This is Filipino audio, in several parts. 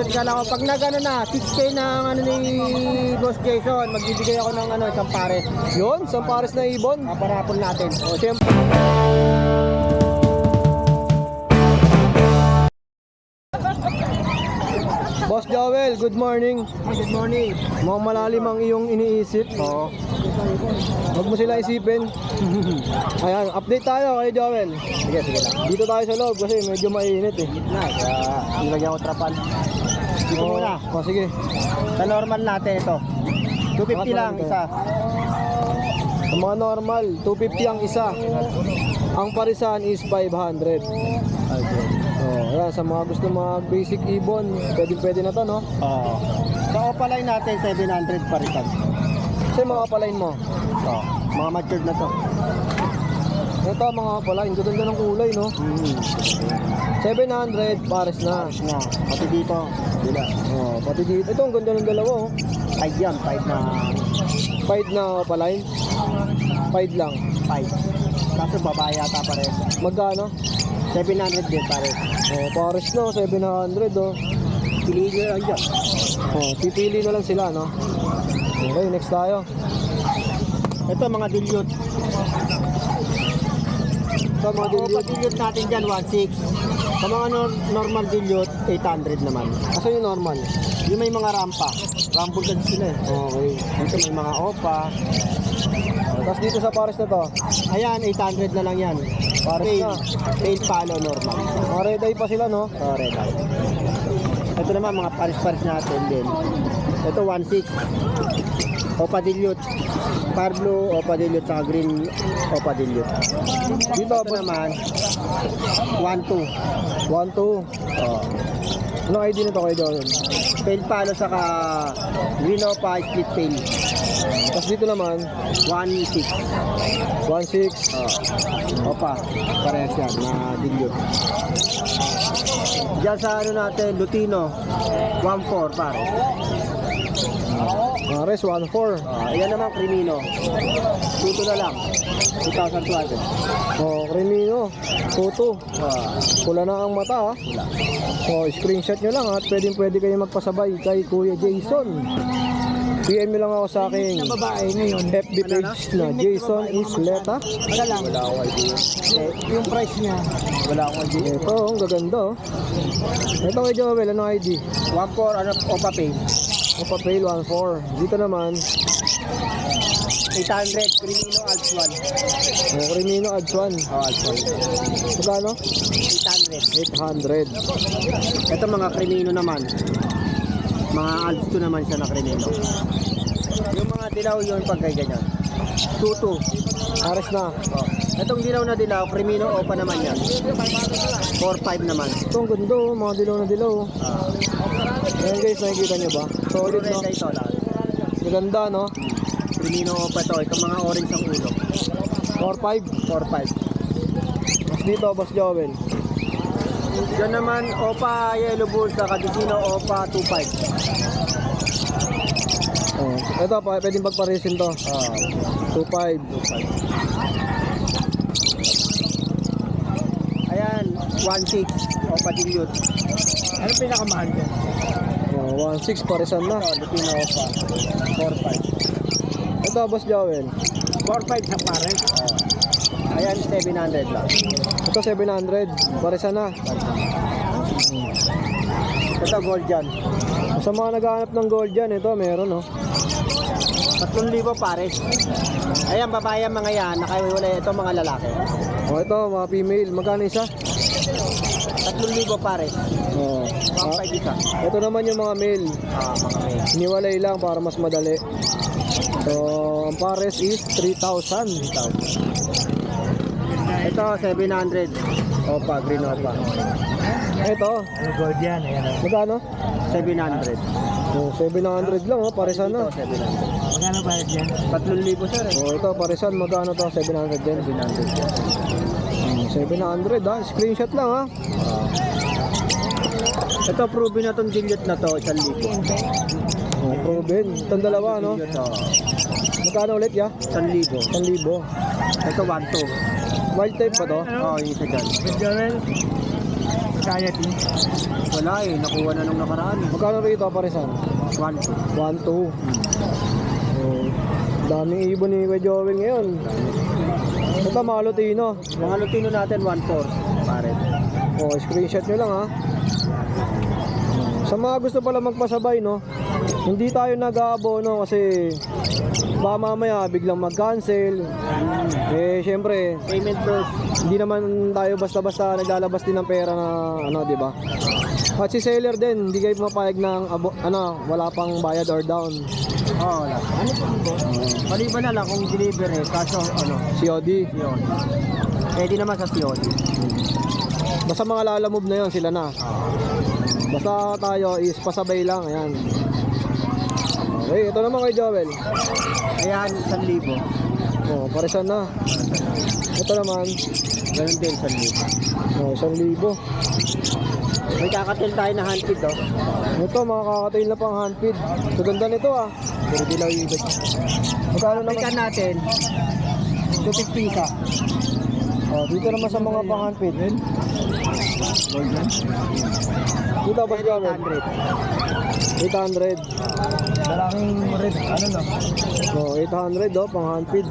Kala ko pag nag na 6K ng ni Boss Jason, magbibigay ako ng isang pares. Yun, isang pares na ibon. Paparapol natin. O, siyempre. Boss Joel, good morning. Good morning. Mukhang malalim ang iyong iniisip. Oo. Huwag mo sila isipin. Ayan, update tayo kay Joel. Sige lang. Dito tayo sa loob kasi medyo mainit eh. Na, nilagyan ko trapan. Dito muna. O, sige. Sa normal natin ito. 250 lang isa. Sa mga normal, 250 ang isa. Ang parisan is 500. Ayan, sa mga gusto mag basic ibon, pwede na to, no? Oo. Sa opaline natin 700 parisan. Kasi mga palain mo. Oo. Mga matured na to. Ito mga palain, ganda ng kulay, no? 700 pares na. Na, pati dito. Dila. Oh, pati dito. Ito ang ganda ng dalawa, oh. 5 yan, 5 na 5 na palain. 5 lang. 5. Kaso babae yata pa rin. Magkano? 700 din pare. Oh, pares na 700, oh. Piliin nyo lang dyan. Oh, pipili na lang sila, no? Okay, next tayo. Ito mga dilute. Ito mga Mga dilute. dilute natin dyan 1.6. Sa mga normal dilute 800 naman. Asan yung normal? Yung may mga rampa. Rambugad sila eh. Okay. Dito may mga opa. Tapos dito sa pares na to, Ayan, 800 na lang yan. pares na. Tail palo normal. Mga red eye pa sila, no? Oh, red eye. Ito naman mga paris-paris natin din. Ito 1.6. Opa dilute. Far blue, opa dilute, saka green opa dilute. Dito, Ito naman 1.2. 1-2. Oh. Anong ID nito kay Joel? Tail palo saka green opa split tail. Tapos dito naman, 1.6. 1-6. Oh. Opa, parehas yan na dilute. Diyan sa ano natin, Lutino 1.4 pare. Pares, 1-4. Ayan naman Crimino. Tuto na lang. 2,200. Oh, Cremino. Tuto. Ah, Pula na ang mata, ha? wala. Oh, screenshot nyo lang, at pwede kayo magpasabay kay Kuya Jason. PM nyo lang ako sa aking Babae ngayon. FB page na Jason Isleta. Wala lang. Wala akong idea. Yung price niya. Wala akong idea. Ito, ang gaganda, oh. Ito kay Joel, anong ID? 1.4 ano, Opa Pay. Opa Trail 1-4. Dito naman, 800. Crimino Alps 1. oh, Cremino Ads 1. Oh, Alps 1. Magkano? 800. 800. Ito mga Crimino naman. Mga Alps 2 naman siya na Crimino. Yung mga dilaw yun pag ganyan. 2.2. Pares na. Oh. Itong dilaw na dilaw, Crimino Opa naman yan. 4.5 naman. Ito ang ganda, oh. Mga dilaw na dilaw, oh. Ayan guys, nakikita nyo ba? Solid, no? Ito lang. Maganda, no? Crimino Opa to. Itong mga orange ang ulo. 4-5. 4.5. Tapos dito, Boss Joel. Diyan naman Opa Yellow Bull sa Cadicino Opa 2.5. Oh, ito, pwedeng pagparisin to. 2-5. Ayan, 1.6 Opa Dilute. Ano pinakamahal dyan? Oh, 1-6, parisan na. Ito, Lupino Opa 4.5. Ito, Boss Joel. 4.5 sa pares. Ayan, 700 lang. Ito, 700. Parisan na. Ito, gold dyan. Sa mga naghahanap ng gold dyan, ito, meron, no? 3,000 pares. Ayan, babae ang mga yan. Nakaiwalay ito mga lalaki. Oh, ito, mga female. Magkano isa? 3,000 pares. Oh. 1.5 isa. Ito naman yung mga male. Mga may. Hiniwalay lang para mas madali. So, ang pares is 3,000. Ito, 700. Opa, green Opa. Ito, Gold yan, ayan. magkano? 700. Oh, 700 lang, oh, parisan na. 700. Magkano pares yan? 3,000 sir. Oh, ito, parisan. Magkano to? 700 din. 700, ha? Screenshot lang, ha? Ito, proven na itong dilute na to, 1,000. Oh, proven. Itong dalawa, no? Dilute, oh. Magkano ulit, ya? 1,000. 1,000. Ito, 1,2. Wild type ba to? Oo, yung isa dyan. Society. Wala eh, nakuha na nung nakaraan eh. Magkano rito parisan? 1, 1-2. Oh, daming ibon ni Kuya Joel ngayon. Ito mga Lutino. Mga Lutino natin 1-4 pare. Oh, screenshot nyo lang ha. Sa mga gusto pala magpasabay, no, hindi tayo nag-aabono kasi baka mamaya biglang mag-cancel. Eh, syempre, Payment first. hindi naman tayo basta-basta naglalabas din ng pera na ano, di ba? At si seller din, hindi kayo mapayag ng wala pang bayad or down. Oo, wala. Ano po po? Maliban na lang kung deliver eh, kaso COD. yun. Pwede naman sa COD. Basta mga lalamove na yon sila na. Basta tayo is pasabay lang, ayan. Okay, ito naman kay Joel. Ayan, 1,000. Oh, parisan na. Ito naman, Ganun din, 1,000. oh, 1,000. May kakatil tayo na handpid oh. Ito, mga kakatail na pang handfeed. Maganda nito ah. Pero di lang ibig. Magkano naman? Pagkan natin, 250 isa. Oh, dito naman sa mga pang handfeed. Dito ba siya? 800. 800. Malaking red, ano no? Oh, 800 oh, pang handfeed.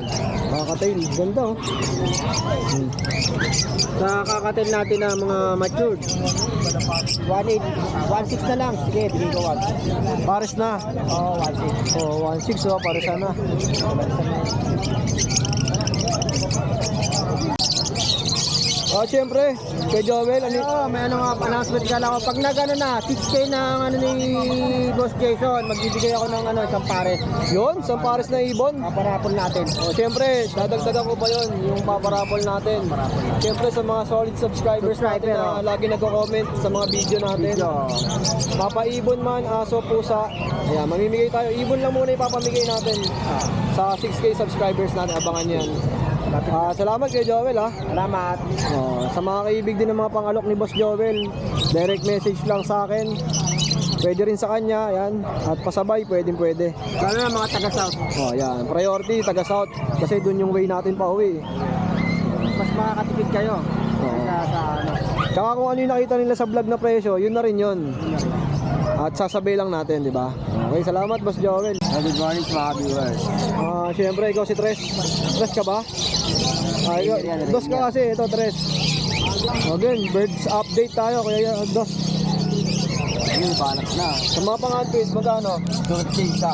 Kakatail, ganda oh. Sa kakatil natin na mga matured, 1.8, 1.6 na lang. Sige, bigay ko 1. Pares na. Oo, 1.6. Oh, 1.6 oh, pares na. Oh, syempre, kay Joel, ano? Oo, may ano nga, announcement ka lang ako. Pag nag-ano na, 6K ng ano ni Boss Jason, magbibigay ako ng ano, isang pares. Yun, isang pares na ibon. Paparapol natin. Oh, syempre, dadagdagan ko pa yun, yung paparapol natin. Syempre, sa mga solid subscribers natin na lagi nagko-comment sa mga video natin. Papaibon man, aso, pusa. Ayan, mamimigay tayo. Ibon lang muna ipapamigay natin sa 6K subscribers natin. Abangan yan. Salamat kay Joel ha. Salamat. Sa mga kaibig din ng mga pangalok ni Boss Joel, direct message lang sa akin. Pwede rin sa kanya, yan. At pasabay, pwede. Lalo na mga taga-south. Oh, yan. Priority, taga South. Kasi dun yung way natin pa uwi. Mas makakatipid kayo. Sa ano. Tsaka kung ano yung nakita nila sa vlog na presyo, yun na rin yun. At sasabay lang natin, di ba? Okay, salamat Boss Joel. Good morning mga viewers. Siyempre, ikaw si Tres. Tres ka ba? Dos ka kasi, ito Tres. Again, birds update tayo, kaya dos. Ayun, balak na. Sa mga pang-handfeed, magkano? 250 isa.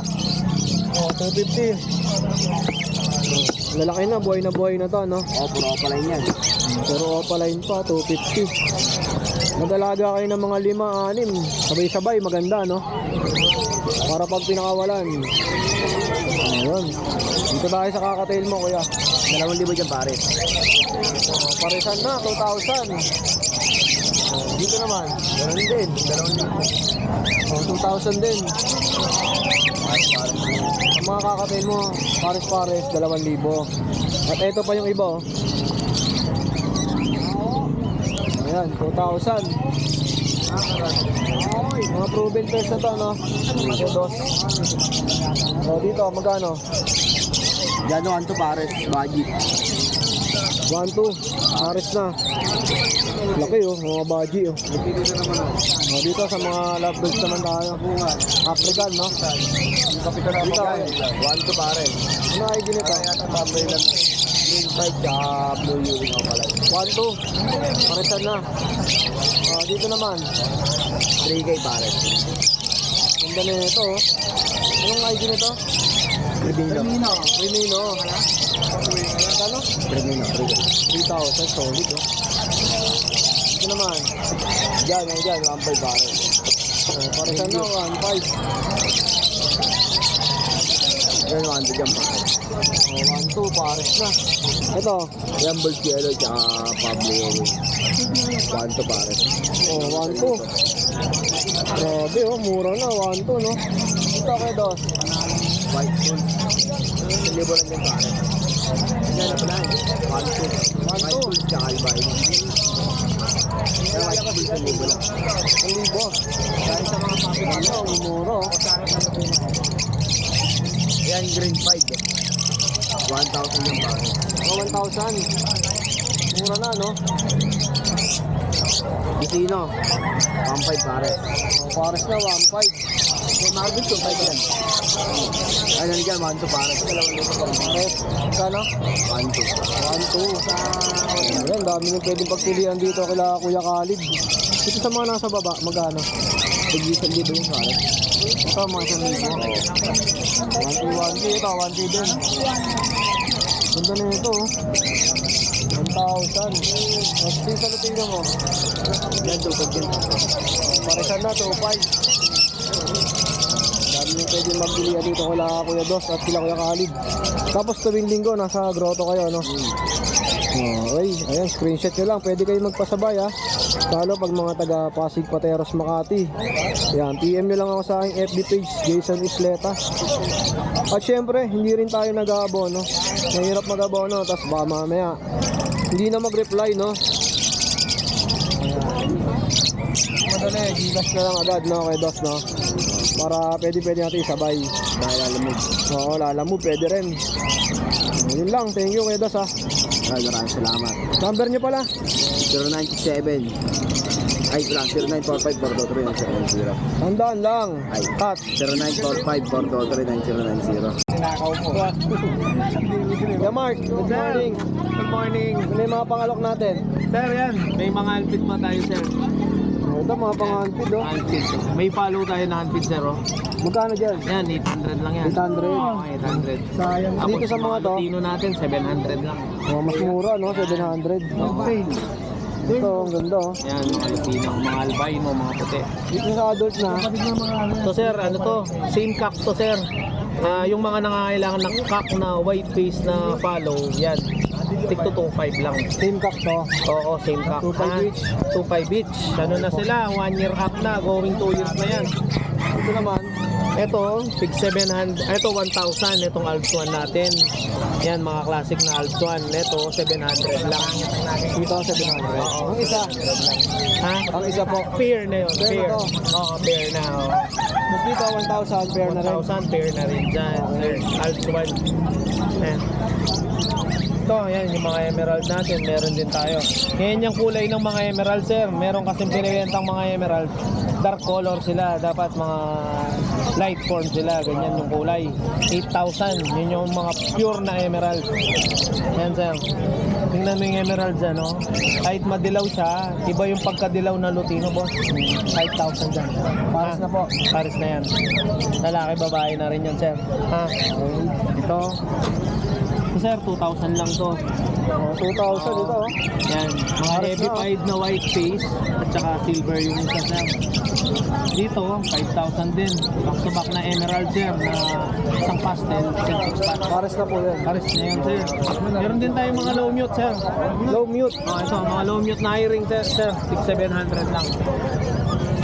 Oh, 250. Lalaki na buhay na to, no? Oo, puro pala yan. Pero opaline pa, 250. Nagalaga kayo ng mga 5-6, sabay-sabay, maganda, no? Para pag pinakawalan. Ayun. Dito tayo sa kakatail mo, kuya. 2,000 dyan pare. Parisan na, 2,000. Dito naman, ganun din. 2,000 din. Ang mga kakatail mo, pares-pares, 2,000. At ito pa yung iba, oh. Ayan, 2,000. Mga proven pairs na to, no? Ito, dos. So, dito, magkano? Diyan 1 to pares, budget. 1-2, pares na. Laki oh, mga baji oh. Dito sa mga lovebirds naman tayo. African, no? Dito, 1 to pares. Ano ay ginito? Tambay lang. Green fight ka, blue urine ako pala. 1-2, paresan na. Dito naman, 3K pares. ganda na ito oh. Anong ID nito? Premino. Primino. Kano? Premino, 3K. 3,000, solid oh. Ito naman, Diyan, 1.5 pares. paresan na, 1,500. Diyan, 1 to dyan pares. 1-2, pares na. Ito, Yan, Bulls Yellow, tsaka Pablo Yellow. 1 to pares. 1-2. Grabe oh, mura na, 1-2 no. Ito kay dos. White Bulls. 1,000 lang din pares. Yan na pala, 1 to. White Bulls, tsaka Albino. Yan, White Bulls, 1,000 lang. 1,000. Dahil sa mga papi nyo, mura oh. Yan, green fight. 1,000 yung pares. 1,000. Mura na no. Vicino. 1.5 pare. Pares na 1.5. Kay Marvin, 2.5 yan. Ay, nandiyan, 1.2 pare. Pares. Kano? 1.2. 1.2. Ayan, dami nang pwedeng pagpilian dito kila Kuya Khalid. Dito sa mga nasa baba, magkano? Tig-isang libo yung pare. Ito, mga 1,000. 1K, ito, 1K din. Ganda na ito, oh. 1,000. Tapos sa Lutino mo. Yan, 2.5 yan. Paresan na, 2.5. Dami nang pwedeng magpilian dito kila Kuya Dos at kila Kuya Khalid. Tapos tuwing linggo, nasa grotto kayo, no? Okay, ayan, screenshot nyo lang. Pwede kayo magpasabay, ha? Lalo pag mga taga Pasig, Pateros, Makati. Ayan, PM nyo lang ako sa aking FB page, Jason Isleta. At syempre, hindi rin tayo nag-aabono. Mahirap mag-abono, tapos baka mamaya hindi na mag-reply, no? Ayan. Madali, gigas na lang agad, no? Kay Dos, no? Para pwede natin isabay. Dahil lalamog. Oo, lalamove, pwede rin. Yun lang, thank you, Kuya Dos, ha? Ay, maraming salamat. Number nyo pala? 097. Ay, lang, 0945-423-990. Tandaan lang. Ay. Cut. 0945-423-9090. Sinakaw po. Yeah, Mark, good morning. Good morning. Ano yung mga pangalok natin? Sir, yan. May mga handpid pa tayo, sir. Ito, mga panganpid, oh. Handpid. May follow tayo na handpid, sir, oh. Magkano dyan? Yan, 800 lang yan. 800. Oo, 800. Sayang. Tapos, Dito sa mga to, Latino natin, 700 lang. oh, mas mura, no? 700. Okay. Ito, ang ganda, oh. Yan, mga Latino, mga albino, mga puti. Dito sa adult na, So, sir, ano to? Same cock to, sir. Yung mga nangangailangan ng cock na white face na follow, yan. Tik to 2.5 lang. same cock to. Oo, same cock. 2.5 each. 2.5 each. Ano na sila? 1 year up na. Going 2 years na yan. Ito naman, Ito, Pig 700, ito 1,000, itong Alps 1 natin. Yan, mga classic na Alps 1. Ito, 700 lang. dito 700. Oo, Ang isa, Ha? ang isa po. Pair na yun, Pair pair. na to. Oo, pair na. Oh. Mas dito, 1,000 pair na rin. 1,000, pair na rin dyan. Alps 1. Ayan. Ito, yan, yung mga emerald natin, meron din tayo. Ngayon yung kulay ng mga emerald, sir. Meron kasing pinibentang mga emerald. Dark color sila, dapat mga light form sila, ganyan yung kulay. 8,000, yun yung mga pure na emerald. Yan, sir. Tingnan mo yung emerald dyan, no? Kahit madilaw siya, iba yung pagkadilaw na Lutino, boss. 5,000 dyan. Pares na po. Pares na yan. Lalaki, babae na rin yan, sir. Ha? Ito. Sir, 2,000 lang to. Oh, 2,000 ito, oh. Yan, mga Pares heavy na, oh. pied na white face at saka silver yung isa, sir. Dito, 5,000 din. Back to back na emerald, sir, na isang pastel, Celtic spot. Pares na po yan. Pares na yan, sir. Meron din tayong mga low mute, sir. Low mute. Oh, ito, mga low mute na earring, sir. 6,700 lang.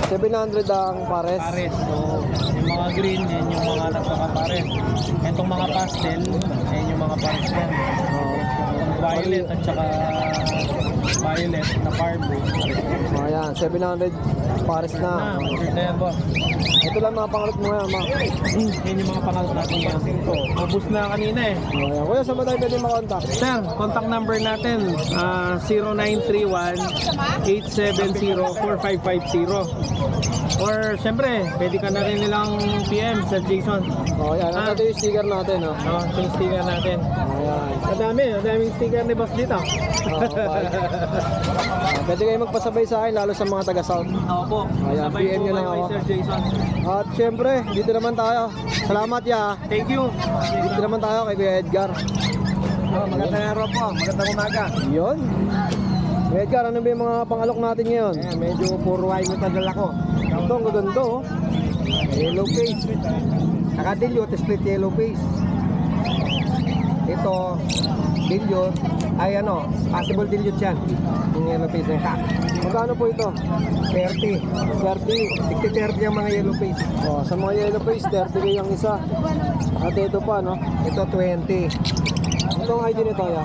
700 ang pares. Pares. So, yung mga green, yan yung mga nagkakapares. Itong mga pastel, yan yung mga pares yan. Oh. Yung violet at saka violet na farming. Oh, yan, 700 pares na. Na yan, boss. Ito lang mga pangalok mo yan, ma. Yan yung mga pangalan natin ngayon. Ubus na kanina eh. Oh, yan. Kuya, saan ba tayo pwede makontak? Sir, contact number natin 0931-870-4550. Or syempre, pwede ka na rin nilang PM sa Jason. Oh, yan. Ah. Ito yung sticker natin, oh. No, yung sticker natin. Oh, yan. Madaming sticker ni boss dito. Oh, bye. Pwede kayo magpasabay sa akin, lalo sa mga taga-South. Opo. Ayan, Sabay PM po nyo lang kayo kay ako. Sir Jason. At syempre, dito naman tayo. Salamat, ya. Thank you. Dito naman tayo kay Kuya Edgar. Magandang araw po. Magandang umaga. Yun. Kuya Edgar, ano ba yung mga pangalok natin ngayon? Ayan, medyo puro wine yung padala ko. Ito, ang gaganda, oh. Yellow face. Naka-dilute, split yellow face. Ito, dilute. Ay ano, possible dilute yan. Yung yellow face ng cat. Magkano po ito? 30. 30. 60-30 yung mga yellow face. Oh, sa mga yellow face, 30 ang isa. At ito pa, no? Ito 20. Ito ang ID nito, ya.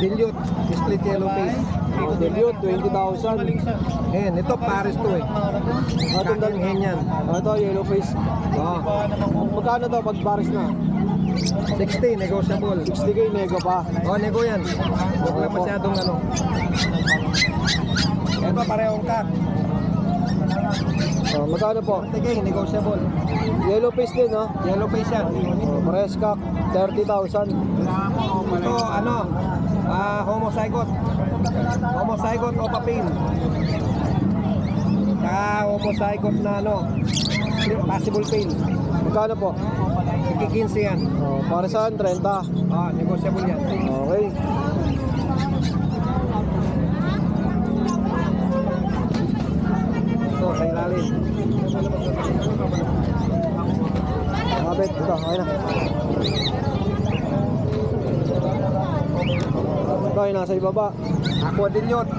Dilute, split yellow face. Oh, dilute, 20,000. Ayan, ito Paris to eh. At ang Kaking hen yan. ito, yellow face. Oh, Magkano to pag Paris na? 60, negotiable. 60k nego pa. Oh, nego yan. Huwag lang masyadong ano. Ito parehong kak. Magkano po? Tiging, negotiable. Yellow face din, no? Yellow face yan. Pares kak, 30,000. Ito, ano, homozygote. Homozygote o papin. Homozygote na ano, possible pain. Magkano po? 15 yan. Paresan, 30. Negotiable yan. Okay. Ito, sa ilalim. Mabit, ito, okay na. Ito ay nasa ibaba. Aqua Dilute.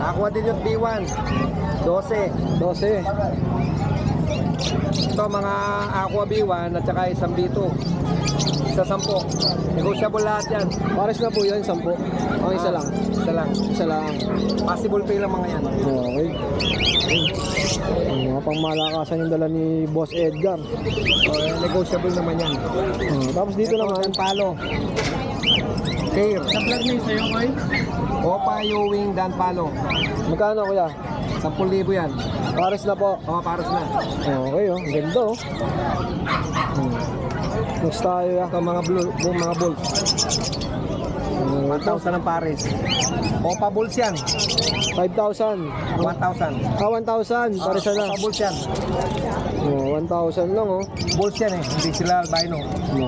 Aqua Dilute B1. 12. 12. Ito mga Aqua B1 at saka isang B2. Isa 10. Negotiable lahat yan. Pares na po yan, 10. Ang isa lang. Isa lang. Isa lang. Possible pay lang mga yan. Okay. Ang mga pangmalakasan yung dala ni Boss Edgar. Negotiable naman yan. Tapos dito Ito, naman, Dan Palo. Care. Vlog mo sa'yo, Koy? Opa Ewing Dan Palo. magkano kuya? 10,000 yan. Pares na po. Pares na. Okay, oh. Ganda, oh. Next tayo, ya. Ito mga mga bulls. 1,000 ang pares. Opa Bulls yan. 5,000. 1,000. 1,000. Pares na. Opa Bulls yan. 1,000 lang, oh. Bulls yan eh. Hindi sila albino.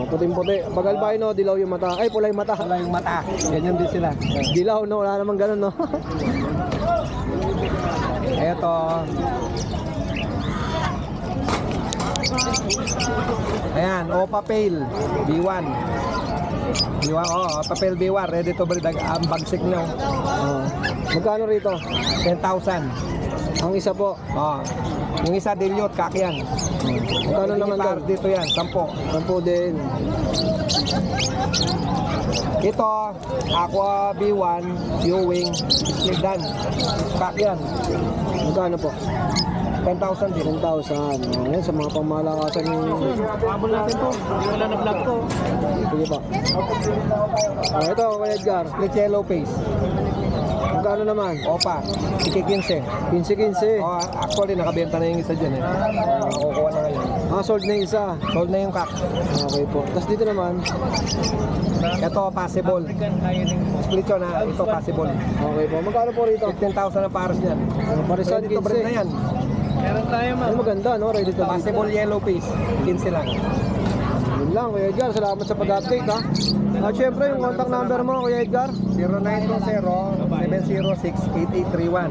Puting-puti. Pag albino, dilaw yung mata. Ay, pula yung mata. Wala yung mata. Ganyan din sila. Dilaw, no? Wala namang ganun, no? Eto. Ayan, Opa Pale B1. B1, Opa Pale B1, ready to breed. Ang bagsik nyo. Magkano rito? 10,000. Ang isa po. Yung isa dilute, kak yan. Magkano naman doon? Dito yan, 10. 10 din. Ito, Aqua B1, Ewing, Slidan. Kak yan. Magkano po? 10,000 din. 10,000. Ayan, sa mga pangmalakasan yung... Habol natin to. Hindi wala na vlog ko. Sige pa. Ito, Kuya Edgar. Split yellow face. Magkano naman? Opa, 15. 15-15. Actually, nakabenta na yung isa dyan eh. Kukuha na ngayon. Sold na yung isa. Sold na yung kak. Okay po. Tapos dito naman. Ito, possible. Split yun ha. Ito, possible. Okay po. Magkano po rito? 15,000 ang pares yan. Parisan, Ready to breed na 15. yan. Meron tayo, Ay, ma'am. maganda, no? Ready to breed. Possible yellow face. 15 lang. Yun lang, Kuya Edgar. Salamat sa pag-update, ha? At syempre, yung contact number mo, Kuya Edgar. 0920-706-8831.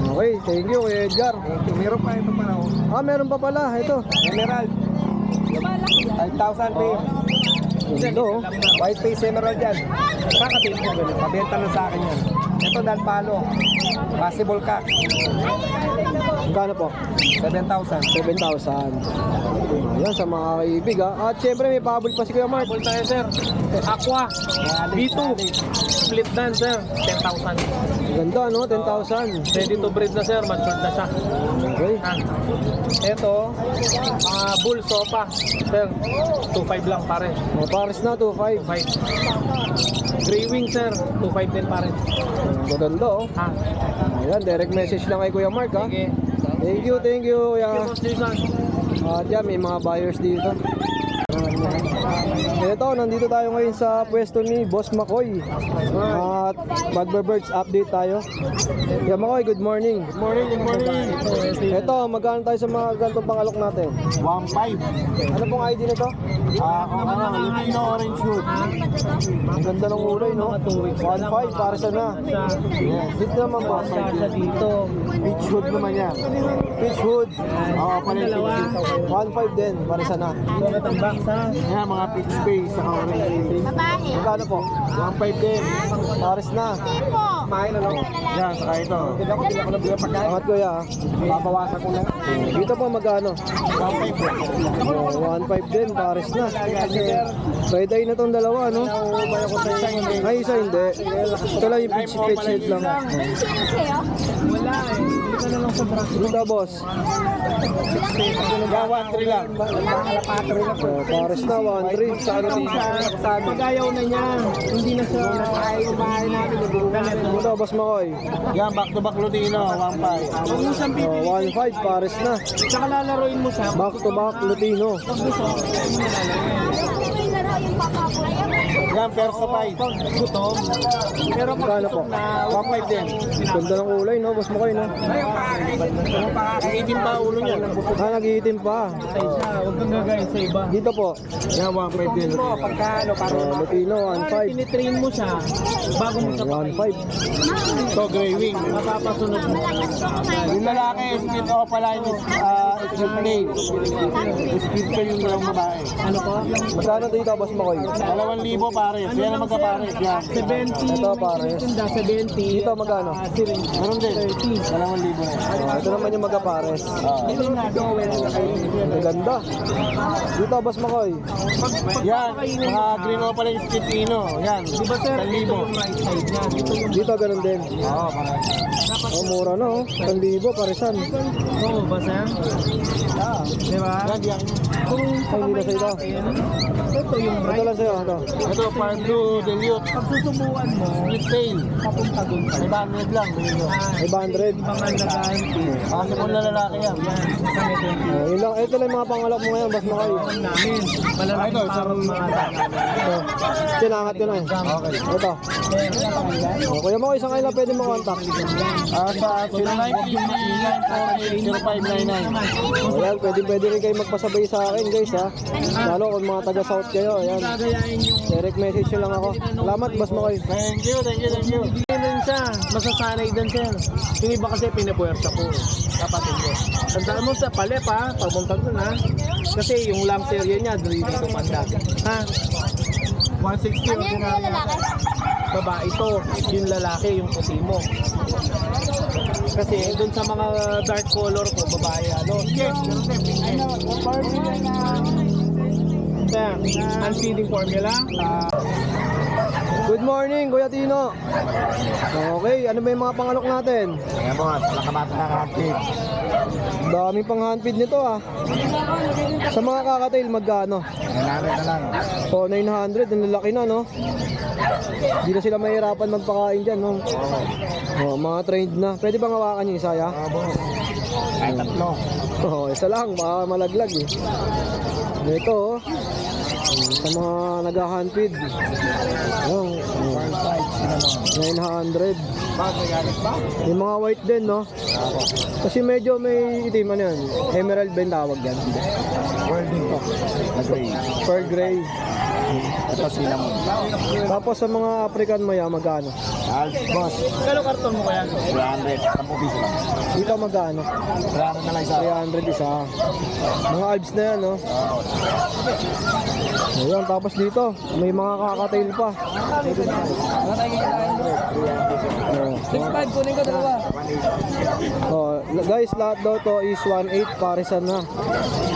Okay, thank you, Kuya Edgar. Thank you. Meron pa ito para ako. Meron pa pala. Ito. Emerald. 5,000 pay. Ito, oh. White face emerald yan. Pabenta na sa akin yan. Ito Dan Palo. Possible kak. Magkano po? 7,000. 7,000. Ayan, sa mga kaibig, ha? At syempre, may pahabol pa si Kuya Mark. Habol tayo, sir. Aqua. B2. Split dan, sir. 10,000. Ganda, no? 10,000. Ready to breed na, sir. Matured na siya. Okay. Ito, bull sopa. Sir, 2.5 lang pare. Pares na, 2,500. 2.5. Gray wing, sir. 2.5 din pare. Maganda, oh. Ayan, direct message lang kay Kuya Mark, ha? Sige. Thank you, Thank you, Kuya. Boss Jason. At yan, may mga buyers dito. Ito, nandito tayo ngayon sa pwesto ni Boss Makoy. At magbe-birds update tayo. Yeah, Makoy, good morning. Good morning, good morning. Ito, magkano tayo sa mga gantong pangalok natin? 1,500. Ano pong ID nito? Lupino orange shoot. Ang ganda ng kulay, no? 1,500 para sa na. Yes. Dito naman po. Sa dito. Peach hood naman yan. Peach hood. Oo, pala yung Dalawa. 1,500 din para sa na. Ito natambak sa Yan, mga peach face sa orange. Magkano po? 1,500 din. Pares na. Kumain na lang. Yan, saka ito. Hindi ako ng bilang pagkain. Angat kuya. Babawasan ko lang. Dito po magkano? 1,500 din, pares na. Red eye na tong dalawa, no? Ay, isa hindi. Ito lang yung pitch head lang. wala eh. ka na lang sa brush. Dito, boss. Yan, 1-3 lang. So, pares na, 1-3. Sa ano sa pag-ayaw na niya, hindi na siya ay bahay natin. Dito, boss Makoy. Yan, back-to-back Lutino, 1-5. Huwag mo siyang pipili. 1-5, pares na. Saka lalaroin mo siya. Back to back, Lutino. Pag gusto, hindi mo lalaroin. Yan, Persopay. Pag gutom. Pero pag Magkano po? gutom na, 1-5 din. Ganda ng kulay, no, boss Makoy, no? Iitim pa ulo niya. Ah, nag-iitim pa. sa isa, huwag kang gagawin sa iba. Dito po. Yan, 1-5 din. Lutino, Para 1-5. tinitrain mo siya, bago mo siya 1-5. Ito, Grey Wing. mapapasunod mo. Yung lalaki, split opaline is split male. Split pa yung dalawang babae. Ano po? Magkano dito, boss Makoy? 2,000 pares. Yan ang magkapares. Yan. 70. Ito, pares. Tinda 70. Dito, magkano? Syringe. Meron din. 2,000 na. Ito naman yung magkapares. Ito na, dowel. Ang ganda. Dito, boss Makoy. Yan, mga green opaline split Ino. Yan, Di ba sir, ito 1,000. yung right side niya. Dito yung Dito, ganun din. Oo, pares. Oh, mura na, oh. 1,000, paresan. Oo ba sir? Di ba? Yan, yan. Kung Ay, hindi na sa ito. ito yung Ito right. lang sa'yo, ito. Ito, Fire Blue Dilute. Pag susubuan mo, Split tail. papunta dun pa. 500 lang. Dilute. 500. Mga nagahanti. Kasi kung lalaki yan. Sa metro. Oh, yun lang. Ito lang yung mga pangalap mo ngayon, boss Makoy. Alam namin, malalaking parang mga dami. Ito. Sinangat ko na eh. Okay. Ito. Oh, kuya mo, isang kayo lang pwede mo contact. Sa 0959-0599. O yan, pwede rin kayo magpasabay sa akin guys ha. Lalo kung mga taga South kayo, ayan. Gagayain yung Direct message nyo lang ako. Salamat, boss Makoy. Thank you, thank you, thank you. din siya, masasanay din siya. Yung iba kasi pinapuwersa ko, kapatid ko. Tandaan mo sa Palep ha, pagpunta doon ha. Kasi yung lamp area niya, dito banda. Ha? 160 Ano yan yung lalaki? babae ito, yung lalaki, yung puti mo. Kasi doon sa mga dark color ko, babae ano. Kaya, unfeeding formula. Good morning, Kuya Tino. Okay, ano ba yung mga pangalok natin? Kaya mo, nakamata na kapit. Daming pang handfeed nito ah. Sa mga kakatail, magkano? Nanalo na lang. So, 900, ang lalaki na, no? Hindi na sila mahirapan magpakain dyan, no? Oh, mga trained na. Pwede bang hawakan yung isa, ya? Boss. Ay, tatlo. Oh, isa lang, baka malaglag eh. Ito, oh. Sa mga nag-handfeed. Yung 900. Yung mga white din, no? Kasi medyo may itim, ano yan? Emerald ba yung tawag yan? World din to. Nag-gray. Pearl gray. Ito sila mo. Tapos sa mga African maya, magkano? Alps, boss. Kano karton mo kaya? 300. 10 piso lang. Dito magkano? 300 na lang isa. 300 isa. Mga Alps na yan, no? Ayan, tapos dito, may mga kakatail pa. Oh, 6.5 kunin ko dalawa. oh, guys, lahat daw to is 1.8 parisan na.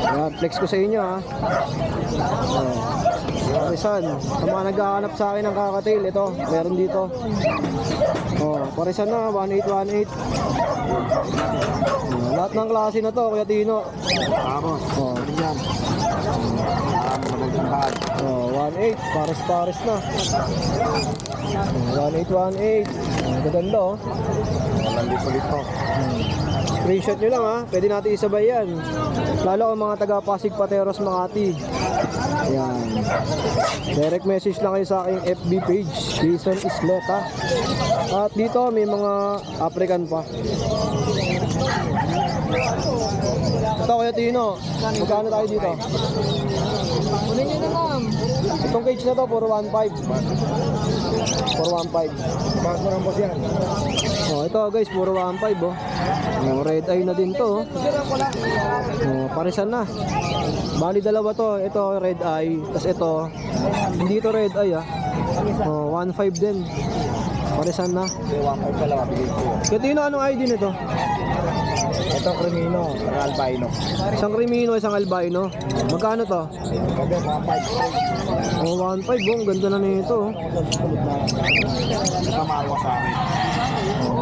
Ayan, flex ko sa inyo ha. Oh, parisan. Sa mga naghahanap sa akin ng kakatail, ito, meron dito. Oh, parisan na, 1.8, 1.8. Lahat ng klase na to, Kuya Tino. Vamos. Oh, Ano yan? Magandang lahat. oh 1.8, pares-pares na. 1.8, 1.8. Ang gaganda oh. Walang lipo-lipo. Screenshot nyo lang ha, pwede natin isabay yan. Lalo ang mga taga Pasig Pateros Makati. Ayan. Direct message lang kayo sa aking FB page, Jason Isleta. At dito may mga African pa. Ito Kuya Tino, magkano tayo dito? Kunin nyo na ma'am. Itong cage na to, puro 1.5. Puro 1.5. Bago ng boss yan. Oh, ito guys, puro 1.5 oh. Oh, red eye na din to. Oh, parisan na. Bali dalawa to. Ito red eye, tas ito hindi to red eye ah. Oh, 1.5 din. Parisan na. 1.5 ka lang, mabigay ko. Katino, anong ID nito? Ito, Crimino, albino. Isang Crimino, isang albino. Magkano to? Sabi, 1.5. Oh, 1.5 oh. Ang ganda na nito oh. Kamawa sa akin.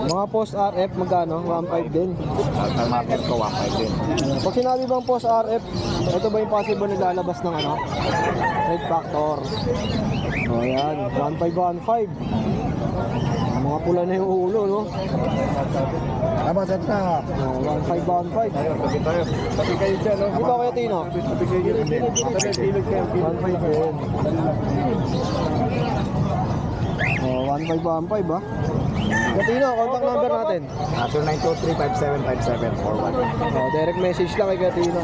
Mga post RF, magkano? 1.5 din. Sa market ko, 1.5 din. Pag sinabi bang post RF, ito ba yung possible naglalabas ng ano? Red Factor. O yan, 1.5. Ang mga pula na yung ulo, no? Tama, set na. O, 1.5. Tayo, tabi tayo. Tabi kayo dyan, no? Di ba kaya Tino? Tabi kayo dyan. Tabi, ilog kayo. 1.5 din. O, 1.5 ah. Katino, contact number natin. 0923-575741. O, direct message lang kay Katino.